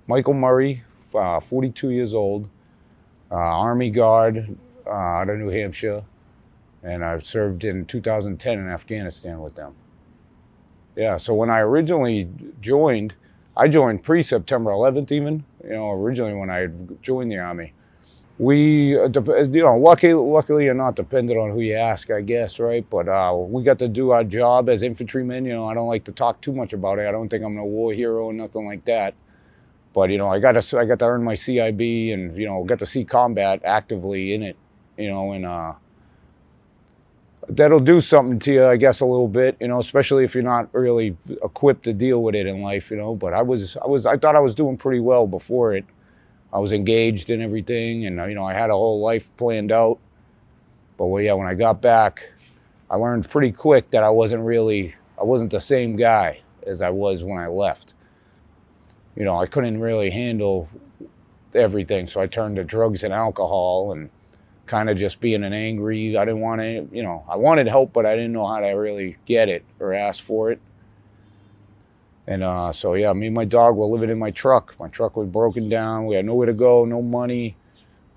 Michael Murray, 42 years old, Army Guard out of New Hampshire, and I've served in 2010 in Afghanistan with them. Yeah, so when I originally joined, I joined pre-September 11th even, originally when I joined the Army. We, luckily or not, depending on who you ask, I guess, right? But we got to do our job as infantrymen. I don't like to talk too much about it. I don't think I'm a war hero or nothing like that. But I got to earn my CIB and got to see combat actively in it, and that'll do something to you, I guess, a little bit, especially if you're not really equipped to deal with it in life, But I thought I was doing pretty well before it. I was engaged in everything, and I had a whole life planned out. But well, yeah, when I got back, I learned pretty quick that I wasn't the same guy as I was when I left. I couldn't really handle everything, so I turned to drugs and alcohol and kind of just being an angry. I didn't want to, I wanted help, but I didn't know how to really get it or ask for it. And so, yeah, me and my dog were living in my truck. My truck was broken down. We had nowhere to go, no money,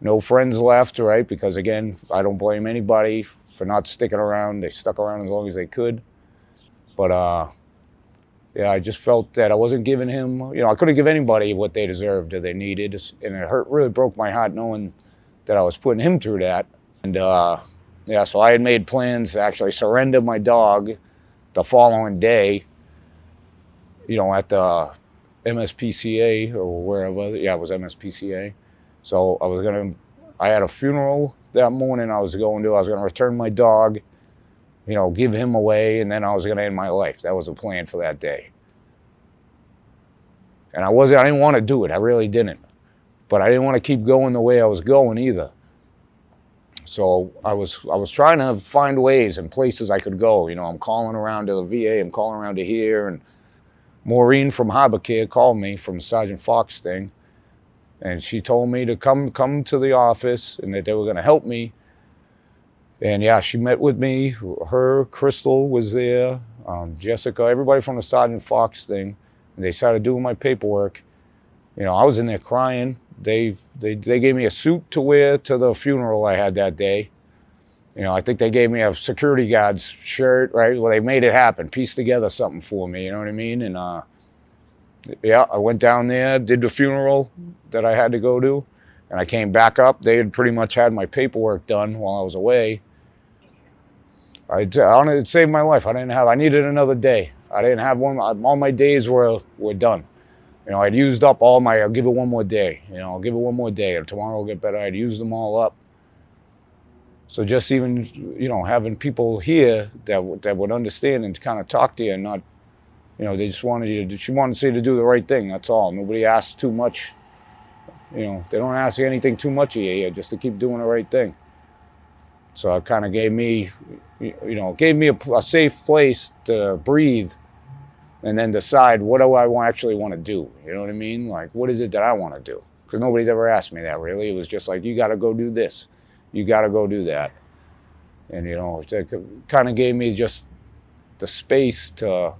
no friends left, right? Because, again, I don't blame anybody for not sticking around. They stuck around as long as they could. But, yeah, I just felt that I wasn't giving him, I couldn't give anybody what they deserved or they needed. And it really broke my heart knowing that I was putting him through that. And, yeah, so I had made plans to actually surrender my dog the following day, at the MSPCA or wherever. Yeah, it was MSPCA. So I had a funeral that morning I was going to return my dog, give him away, and then I was going to end my life. That was the plan for that day. And I didn't want to do it. I really didn't. But I didn't want to keep going the way I was going either. So I was trying to find ways and places I could go. I'm calling around to the VA, I'm calling around to here, and Maureen from Harbor Care called me from Sergeant Fox thing, and she told me to come to the office and that they were going to help me. And yeah, she met with me. Crystal was there, Jessica, everybody from the Sergeant Fox thing. And they started doing my paperwork. I was in there crying. They gave me a suit to wear to the funeral I had that day. I think they gave me a security guard's shirt, right? Well, they made it happen, pieced together something for me, you know what I mean? And yeah, I went down there, did the funeral that I had to go to, and I came back up. They had pretty much had my paperwork done while I was away. It saved my life. I needed another day. I didn't have one. All my days were done. I'd used up I'll give it one more day. I'll give it one more day. And tomorrow will get better. I'd used them all up. So just even, having people here that would understand and kind of talk to you and not, they just she wanted to say to do the right thing. That's all. Nobody asks too much. They don't ask you anything too much of you here, just to keep doing the right thing. So it kind of gave me a safe place to breathe and then decide what do I actually want to do. You know what I mean? Like, what is it that I want to do? Because nobody's ever asked me that, really. It was just like, you got to go do this. You got to go do that. And, it kind of gave me just the space to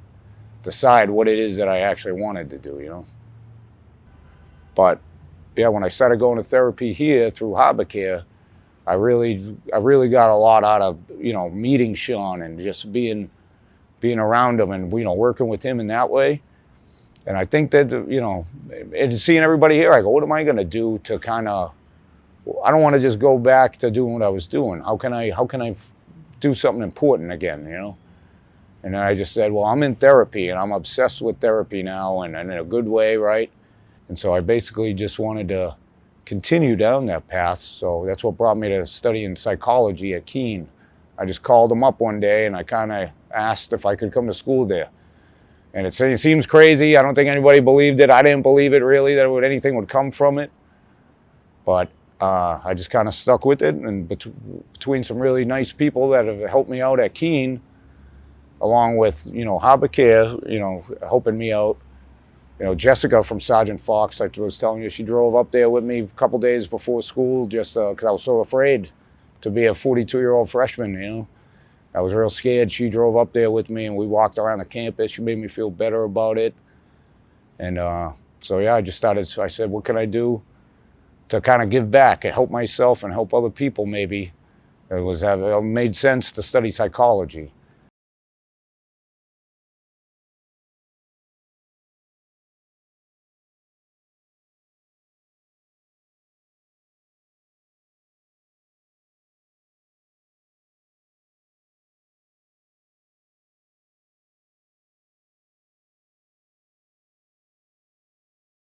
decide what it is that I actually wanted to do, But, yeah, when I started going to therapy here through Harbor Care, I really got a lot out of, meeting Sean and just being around him and, working with him in that way. And I think that, and seeing everybody here, I go, what am I going to do to kind of, I don't want to just go back to doing what I was doing. How can I do something important again, And then I just said, well, I'm in therapy and I'm obsessed with therapy now and in a good way, right? And so I basically just wanted to continue down that path. So that's what brought me to studying psychology at Keene. I just called him up one day and I kind of asked if I could come to school there. And it seems crazy. I don't think anybody believed it. I didn't believe it really, that anything would come from it. But I just kind of stuck with it. And between some really nice people that have helped me out at Keene, along with, Harbor Care, helping me out. Jessica from Sergeant Fox, I was telling you, she drove up there with me a couple days before school just because I was so afraid to be a 42-year-old freshman, I was real scared. She drove up there with me and we walked around the campus. She made me feel better about it. And So yeah, I just started, I said, what can I do to kind of give back and help myself and help other people maybe? It made sense to study psychology.